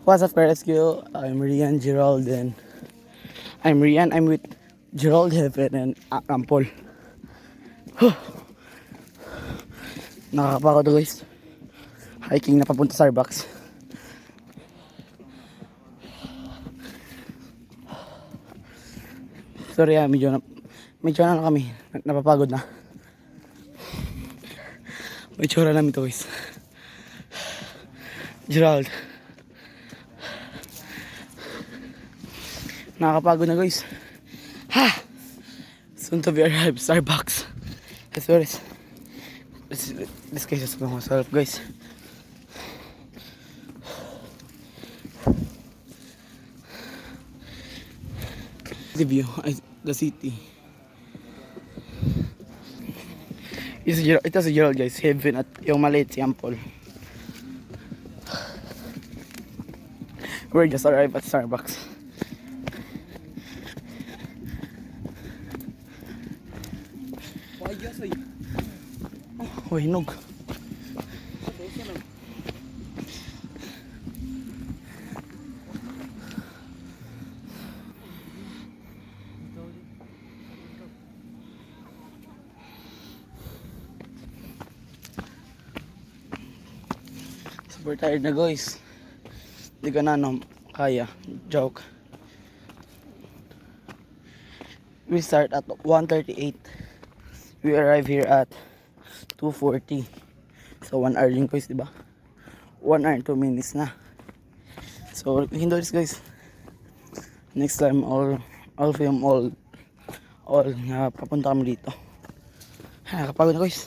What's up, Rescue? I'm Rian Gerald and I'm Rian. I'm with Gerald Heaven and Ampol. Nakakapagod guys. Hiking na papunta sa Starbucks. Sorry medyo na kami. Napapagod na. May tsura namin to guys. Gerald. Nakakapagod na guys. Ha! Soon to be arrived, Starbucks. Yes, where is this case is going myself guys. The view, the city. Ito si Gerald guys, Heaven at yung maliit si Ampol. We're just arrived at Starbucks. Oh, hinog. Super tired na guys. Hindi ka na kaya. Joke. We start at 1:38. We arrive here at 2:40. So 1 hour din guys, diba? 1 hour and 2 minutes na. So hindo this guys. Next time all film all na papunta kami dito. Nakakapagod na guys.